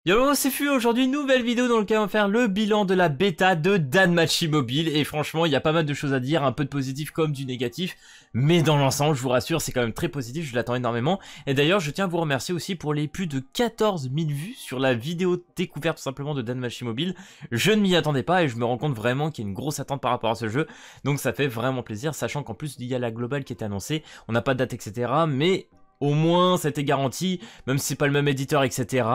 Yo, c'est Fu, aujourd'hui nouvelle vidéo dans laquelle on va faire le bilan de la bêta de Danmachi Mobile et franchement il y a pas mal de choses à dire, un peu de positif comme du négatif, mais dans l'ensemble je vous rassure c'est quand même très positif, je l'attends énormément et d'ailleurs je tiens à vous remercier aussi pour les plus de 14 000 vues sur la vidéo découverte tout simplement de Danmachi Mobile. Je ne m'y attendais pas et je me rends compte vraiment qu'il y a une grosse attente par rapport à ce jeu, donc ça fait vraiment plaisir sachant qu'en plus il y a la globale qui était annoncée, on n'a pas de date etc, mais au moins, ça a été garanti, même si c'est pas le même éditeur, etc.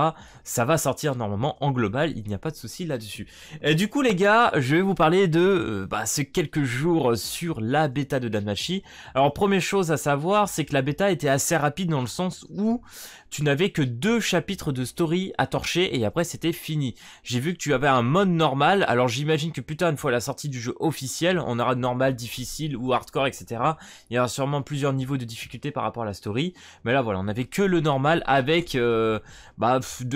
Ça va sortir normalement en global, il n'y a pas de souci là-dessus. Et du coup, les gars, je vais vous parler de ces quelques jours sur la bêta de Danmachi. Alors, première chose à savoir, c'est que la bêta était assez rapide dans le sens où tu n'avais que 2 chapitres de story à torcher et après c'était fini. J'ai vu que tu avais un mode normal, alors j'imagine que plus tard, une fois la sortie du jeu officiel, on aura de normal, difficile ou hardcore, etc. Il y aura sûrement plusieurs niveaux de difficulté par rapport à la story. Mais là voilà, on avait que le normal avec 2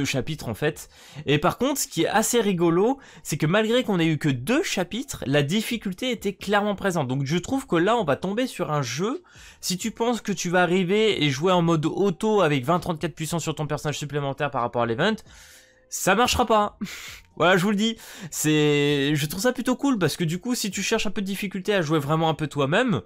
chapitres en fait. Et par contre, ce qui est assez rigolo, c'est que malgré qu'on ait eu que 2 chapitres, la difficulté était clairement présente. Donc je trouve que là, on va tomber sur un jeu. Si tu penses que tu vas arriver et jouer en mode auto avec 20-34 puissance sur ton personnage supplémentaire par rapport à l'event, ça marchera pas. Voilà, je vous le dis. Je trouve ça plutôt cool parce que du coup, si tu cherches un peu de difficulté à jouer vraiment un peu toi-même,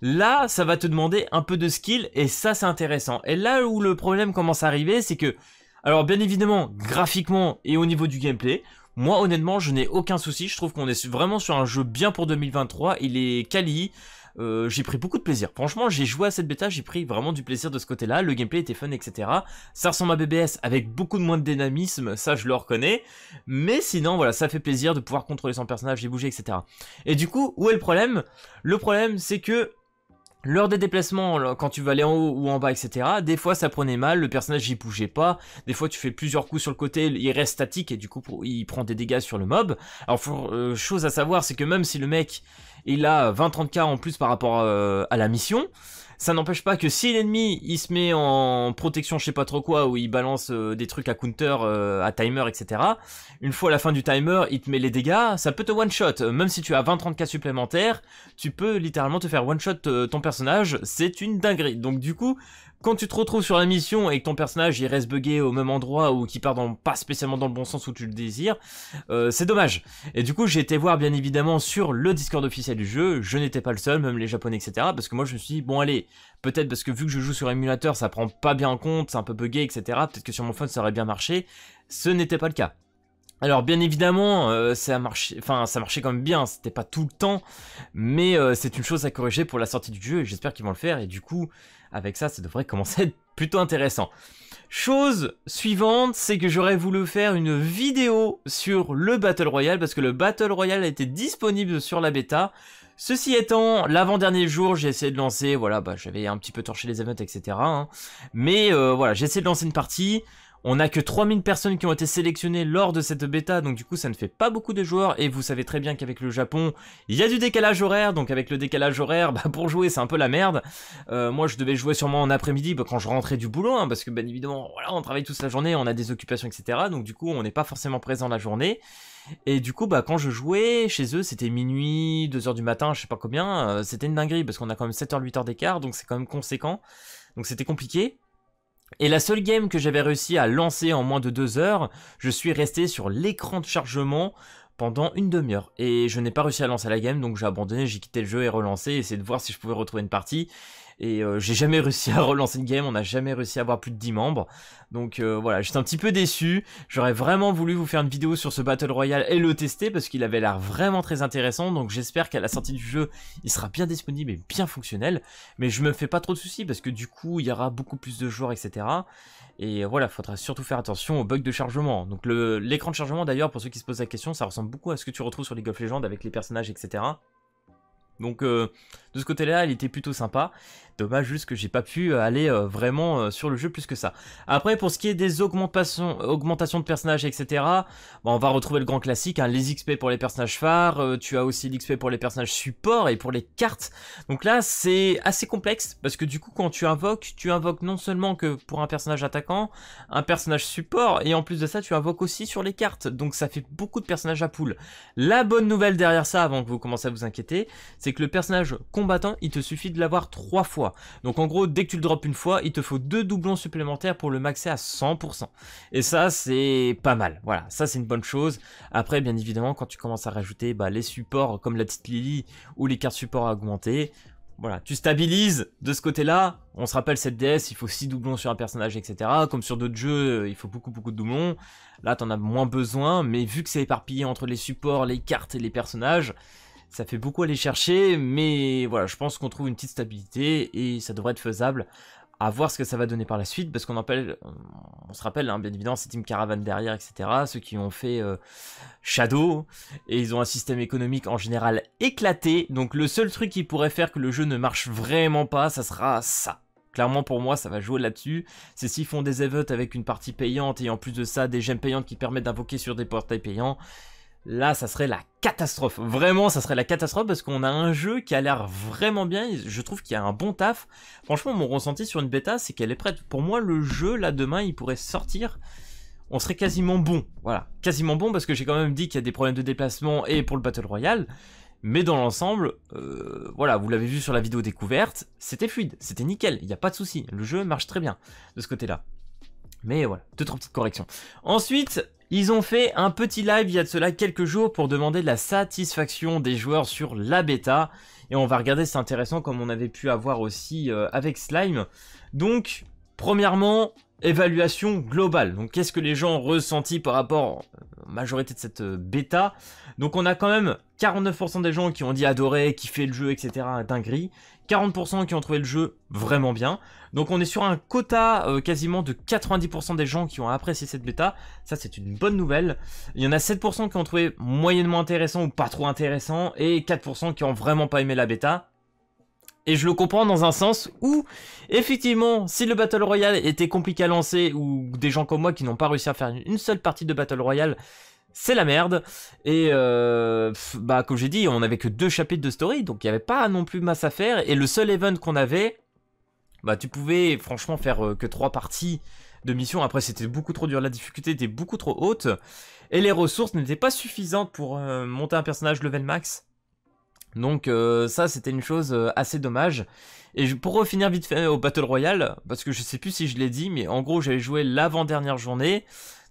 là, ça va te demander un peu de skill et ça, c'est intéressant. Et là où le problème commence à arriver, c'est que, alors bien évidemment, graphiquement et au niveau du gameplay, moi honnêtement, je n'ai aucun souci. Je trouve qu'on est vraiment sur un jeu bien pour 2023. Il est quali. J'ai pris beaucoup de plaisir. Franchement, j'ai joué à cette bêta, j'ai pris vraiment du plaisir de ce côté-là. Le gameplay était fun, etc. Ça ressemble à BBS avec beaucoup de moins de dynamisme, ça je le reconnais. Mais sinon, voilà, ça fait plaisir de pouvoir contrôler son personnage et bouger, etc. Et du coup, où est le problème? Le problème, c'est que lors des déplacements, quand tu vas aller en haut ou en bas, etc., des fois ça prenait mal, le personnage il bougeait pas, des fois tu fais plusieurs coups sur le côté, il reste statique et du coup il prend des dégâts sur le mob. Alors chose à savoir, c'est que même si le mec il a 20-30k en plus par rapport à la mission, ça n'empêche pas que si l'ennemi il se met en protection je sais pas trop quoi, ou il balance des trucs à counter, à timer, etc., une fois à la fin du timer il te met les dégâts, ça peut te one shot, même si tu as 20-30k supplémentaires, tu peux littéralement te faire one shot ton personnage, c'est une dinguerie. Donc du coup, quand tu te retrouves sur la mission et que ton personnage il reste bugué au même endroit ou qu'il part pas spécialement dans le bon sens où tu le désires, c'est dommage. Et du coup j'ai été voir bien évidemment sur le Discord officiel du jeu, je n'étais pas le seul, même les japonais, etc. Parce que moi je me suis dit, bon allez, peut-être parce que vu que je joue sur émulateur ça prend pas bien en compte, c'est un peu bugué, etc. Peut-être que sur mon phone ça aurait bien marché, ce n'était pas le cas. Alors bien évidemment, ça marchait quand même bien, c'était pas tout le temps, mais c'est une chose à corriger pour la sortie du jeu et j'espère qu'ils vont le faire et du coup, avec ça devrait commencer à être plutôt intéressant. Chose suivante, c'est que j'aurais voulu faire une vidéo sur le Battle Royale parce que le Battle Royale a été disponible sur la bêta. Ceci étant, l'avant-dernier jour, j'ai essayé de lancer, voilà, j'avais un petit peu torché les events, etc. Hein, mais voilà, j'ai essayé de lancer une partie. On n'a que 3000 personnes qui ont été sélectionnées lors de cette bêta, donc du coup ça ne fait pas beaucoup de joueurs, et vous savez très bien qu'avec le Japon, il y a du décalage horaire, donc avec le décalage horaire, pour jouer c'est un peu la merde. Moi je devais jouer sûrement en après-midi quand je rentrais du boulot, hein, parce que bien évidemment, voilà, on travaille tous la journée, on a des occupations, etc. Donc du coup on n'est pas forcément présent la journée. Et du coup, quand je jouais chez eux, c'était minuit, 2h du matin, je sais pas combien, c'était une dinguerie, parce qu'on a quand même 7h, 8h d'écart, donc c'est quand même conséquent. Donc c'était compliqué. Et la seule game que j'avais réussi à lancer en moins de 2 heures, je suis resté sur l'écran de chargement pendant une demi-heure. Et je n'ai pas réussi à lancer la game, donc j'ai abandonné, j'ai quitté le jeu et relancé, essayé de voir si je pouvais retrouver une partie. Et j'ai jamais réussi à relancer une game, on n'a jamais réussi à avoir plus de 10 membres. Donc voilà, j'étais un petit peu déçu. J'aurais vraiment voulu vous faire une vidéo sur ce Battle Royale et le tester parce qu'il avait l'air vraiment très intéressant. Donc j'espère qu'à la sortie du jeu, il sera bien disponible et bien fonctionnel. Mais je me fais pas trop de soucis parce que du coup, il y aura beaucoup plus de joueurs, etc. Et voilà, il faudra surtout faire attention aux bugs de chargement. Donc l'écran de chargement d'ailleurs, pour ceux qui se posent la question, ça ressemble beaucoup à ce que tu retrouves sur League of Legends avec les personnages, etc. Donc de ce côté-là, il était plutôt sympa. Dommage juste que j'ai pas pu aller vraiment sur le jeu plus que ça. Après, pour ce qui est des augmentations de personnages, etc., on va retrouver le grand classique, hein, les XP pour les personnages phares, tu as aussi l'XP pour les personnages support et pour les cartes. Donc là, c'est assez complexe, parce que du coup, quand tu invoques non seulement que pour un personnage attaquant, un personnage support, et en plus de ça, tu invoques aussi sur les cartes. Donc ça fait beaucoup de personnages à pool. La bonne nouvelle derrière ça, avant que vous commenciez à vous inquiéter, c'est que le personnage combattant, il te suffit de l'avoir 3 fois. Donc en gros, dès que tu le drops une fois, il te faut 2 doublons supplémentaires pour le maxer à 100%. Et ça, c'est pas mal. Voilà, ça c'est une bonne chose. Après, bien évidemment, quand tu commences à rajouter les supports comme la petite Lily ou les cartes support à augmenter, voilà, tu stabilises de ce côté-là. On se rappelle, cette DS, il faut 6 doublons sur un personnage, etc. Comme sur d'autres jeux, il faut beaucoup de doublons. Là, t'en as moins besoin, mais vu que c'est éparpillé entre les supports, les cartes et les personnages, ça fait beaucoup aller chercher. Mais voilà, je pense qu'on trouve une petite stabilité et ça devrait être faisable. À voir ce que ça va donner par la suite, parce qu'on se rappelle, hein, bien évidemment, c'est Team Caravan derrière, etc. Ceux qui ont fait Shadow, et ils ont un système économique en général éclaté. Donc le seul truc qui pourrait faire que le jeu ne marche vraiment pas, ça sera ça. Clairement pour moi ça va jouer là-dessus, c'est s'ils font des events avec une partie payante et en plus de ça des gemmes payantes qui permettent d'invoquer sur des portails payants. Là, ça serait la catastrophe. Vraiment, ça serait la catastrophe parce qu'on a un jeu qui a l'air vraiment bien. Je trouve qu'il y a un bon taf. Franchement, mon ressenti sur une bêta, c'est qu'elle est prête. Pour moi, le jeu, là, demain, il pourrait sortir. On serait quasiment bon. Voilà, quasiment bon parce que j'ai quand même dit qu'il y a des problèmes de déplacement et pour le Battle Royale. Mais dans l'ensemble, voilà, vous l'avez vu sur la vidéo découverte, c'était fluide, c'était nickel, il n'y a pas de souci. Le jeu marche très bien de ce côté-là. Mais voilà, 2-3 petites corrections. Ensuite, ils ont fait un petit live il y a de cela quelques jours pour demander la satisfaction des joueurs sur la bêta. Et on va regarder, c'est intéressant comme on avait pu avoir aussi avec Slime. Donc, premièrement, évaluation globale. Donc, qu'est-ce que les gens ont ressenti par rapport à la majorité de cette bêta? Donc, on a quand même 49% des gens qui ont dit adorer, kiffer le jeu, etc. Dinguerie. 40% qui ont trouvé le jeu vraiment bien. Donc on est sur un quota quasiment de 90% des gens qui ont apprécié cette bêta. Ça c'est une bonne nouvelle. Il y en a 7% qui ont trouvé moyennement intéressant ou pas trop intéressant. Et 4% qui ont vraiment pas aimé la bêta. Et je le comprends dans un sens où, effectivement, si le Battle Royale était compliqué à lancer, ou des gens comme moi qui n'ont pas réussi à faire une seule partie de Battle Royale, c'est la merde. Et comme j'ai dit, on avait que 2 chapitres de story, donc il n'y avait pas non plus masse à faire. Et le seul event qu'on avait, tu pouvais franchement faire que 3 parties de mission. Après c'était beaucoup trop dur, la difficulté était beaucoup trop haute. Et les ressources n'étaient pas suffisantes pour monter un personnage level max. Donc ça c'était une chose assez dommage. Et pour refinir vite fait au Battle Royale, parce que je sais plus si je l'ai dit, mais en gros j'avais joué l'avant-dernière journée.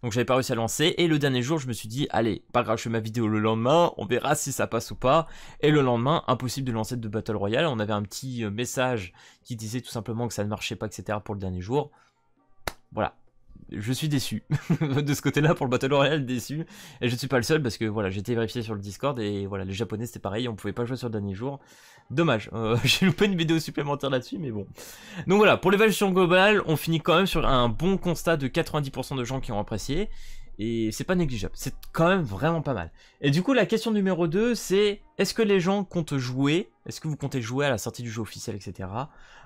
Donc j'avais pas réussi à lancer, et le dernier jour je me suis dit, allez, pas grave, je fais ma vidéo le lendemain, on verra si ça passe ou pas. Et le lendemain, impossible de lancer de Battle Royale, on avait un petit message qui disait tout simplement que ça ne marchait pas, etc. pour le dernier jour. Voilà, je suis déçu, de ce côté-là pour le Battle Royale, déçu. Et je ne suis pas le seul parce que voilà, j'ai été vérifié sur le Discord, et voilà, les japonais c'était pareil, on pouvait pas jouer sur le dernier jour. Dommage, j'ai loupé une vidéo supplémentaire là-dessus, mais bon. Donc voilà, pour l'évaluation globale, on finit quand même sur un bon constat de 90% de gens qui ont apprécié. Et c'est pas négligeable, c'est quand même vraiment pas mal. Et du coup, la question numéro 2, c'est est-ce que les gens comptent jouer? Est-ce que vous comptez jouer à la sortie du jeu officiel, etc.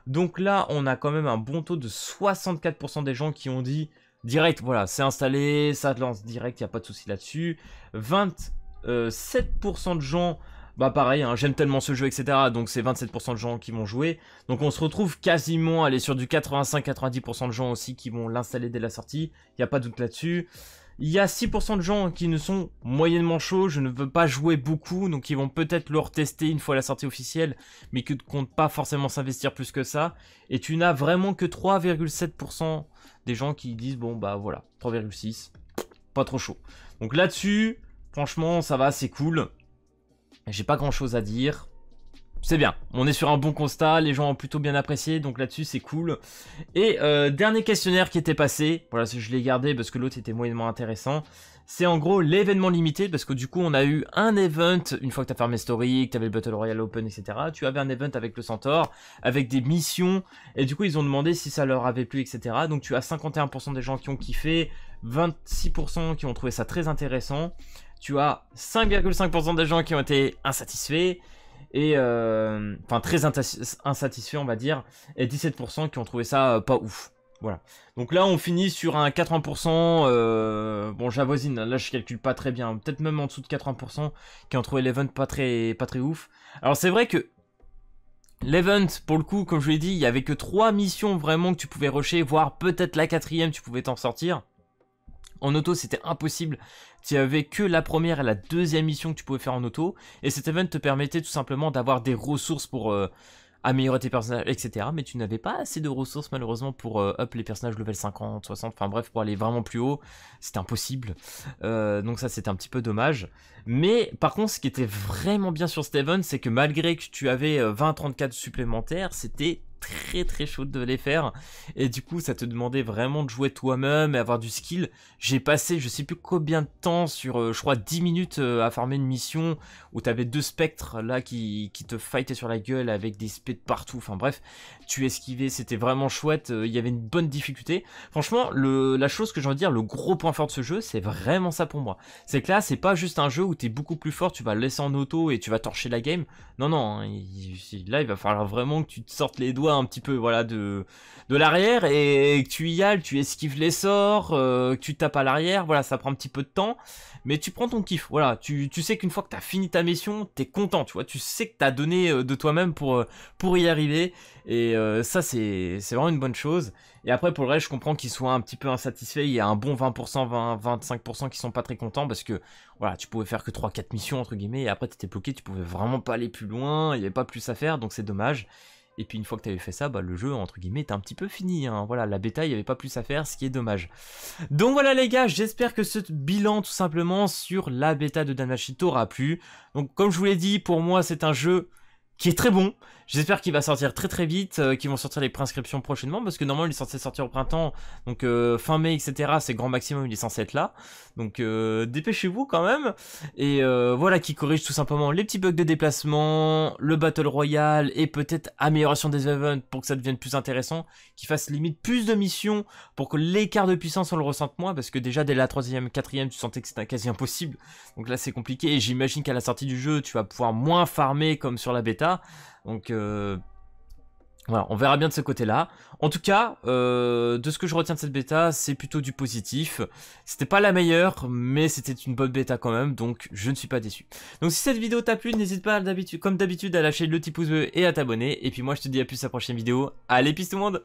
Donc là, on a quand même un bon taux de 64% des gens qui ont dit direct, voilà, c'est installé, ça lance direct, il n'y a pas de souci là-dessus. 27% de gens... pareil, hein, j'aime tellement ce jeu, etc. Donc c'est 27% de gens qui vont jouer. Donc on se retrouve quasiment, aller sur du 85-90% de gens aussi qui vont l'installer dès la sortie. Il n'y a pas de doute là-dessus. Il y a 6% de gens qui ne sont moyennement chauds, je ne veux pas jouer beaucoup, donc ils vont peut-être le retester une fois la sortie officielle, mais qui ne comptent pas forcément s'investir plus que ça. Et tu n'as vraiment que 3,7% des gens qui disent, bon voilà, 3,6, pas trop chaud. Donc là-dessus, franchement, ça va, c'est cool. J'ai pas grand chose à dire. C'est bien, on est sur un bon constat, les gens ont plutôt bien apprécié, donc là-dessus c'est cool. Et dernier questionnaire qui était passé, voilà, je l'ai gardé parce que l'autre était moyennement intéressant. C'est en gros l'événement limité, parce que du coup on a eu un event, une fois que tu as fermé Story, que tu avais le Battle Royale Open, etc. Tu avais un event avec le Centaure, avec des missions, et du coup ils ont demandé si ça leur avait plu, etc. Donc tu as 51% des gens qui ont kiffé, 26% qui ont trouvé ça très intéressant. Tu as 5,5% des gens qui ont été insatisfaits, et enfin très insatisfaits on va dire, et 17% qui ont trouvé ça pas ouf. Voilà. Donc là on finit sur un 80%, bon j'avoisine, là je calcule pas très bien, peut-être même en dessous de 80% qui ont trouvé l'event pas très ouf. Alors c'est vrai que l'event, pour le coup, comme je l'ai dit, il y avait que 3 missions vraiment que tu pouvais rusher, voire peut-être la 4ème tu pouvais t'en sortir. En auto, c'était impossible. Tu avais que la première et la deuxième mission que tu pouvais faire en auto. Et cet event te permettait tout simplement d'avoir des ressources pour améliorer tes personnages, etc. Mais tu n'avais pas assez de ressources malheureusement pour up les personnages level 50, 60, enfin bref, pour aller vraiment plus haut. C'était impossible. Donc ça, c'était un petit peu dommage. Mais par contre, ce qui était vraiment bien sur cet event, c'est que malgré que tu avais 20-34 supplémentaires, c'était très chaud de les faire, et du coup ça te demandait vraiment de jouer toi-même et avoir du skill. J'ai passé je sais plus combien de temps sur je crois 10 minutes à farmer une mission où t'avais 2 spectres là qui te fightaient sur la gueule avec des spés de partout, enfin bref, tu esquivais, c'était vraiment chouette, il y avait une bonne difficulté. Franchement, la chose que j'ai envie de dire, le gros point fort de ce jeu, c'est vraiment ça pour moi. C'est que là, c'est pas juste un jeu où t'es beaucoup plus fort, tu vas le laisser en auto et tu vas torcher la game. Non, non, hein, là il va falloir vraiment que tu te sortes les doigts un petit peu voilà de l'arrière et que tu y ailles, tu esquives les sorts, que tu tapes à l'arrière, voilà, ça prend un petit peu de temps, mais tu prends ton kiff, voilà, tu sais qu'une fois que t'as fini ta mission, t'es content, tu vois, tu sais que t'as donné de toi-même pour y arriver, et ça c'est vraiment une bonne chose. Et après pour le reste, je comprends qu'ils soient un petit peu insatisfaits, il y a un bon 20%, 25% qui sont pas très contents parce que voilà, tu pouvais faire que 3-4 missions entre guillemets, et après t'étais bloqué, tu pouvais vraiment pas aller plus loin, il y avait pas plus à faire, donc c'est dommage. Et puis une fois que tu avais fait ça, bah, le jeu entre guillemets était un petit peu fini, hein. Voilà, la bêta il n'y avait pas plus à faire, ce qui est dommage. Donc voilà les gars, j'espère que ce bilan tout simplement sur la bêta de Danmachi t'aura plu. Donc comme je vous l'ai dit, pour moi c'est un jeu qui est très bon. J'espère qu'il va sortir très vite, qu'ils vont sortir les préinscriptions prochainement, parce que normalement il est censé sortir au printemps, donc fin mai, etc. C'est grand maximum, il est censé être là. Donc dépêchez-vous quand même. Et voilà, qui corrige tout simplement les petits bugs de déplacement, le Battle Royale, et peut-être amélioration des events pour que ça devienne plus intéressant, qui fasse limite plus de missions, pour que l'écart de puissance on le ressente moins, parce que déjà dès la 3ème, 4ème, tu sentais que c'était quasi impossible. Donc là c'est compliqué, et j'imagine qu'à la sortie du jeu, tu vas pouvoir moins farmer comme sur la bêta. Donc voilà, on verra bien de ce côté-là. En tout cas, de ce que je retiens de cette bêta, c'est plutôt du positif. C'était pas la meilleure, mais c'était une bonne bêta quand même, donc je ne suis pas déçu. Donc si cette vidéo t'a plu, n'hésite pas comme d'habitude à lâcher le petit pouce bleu et à t'abonner. Et puis moi je te dis à plus à la prochaine vidéo. Allez, peace tout le monde!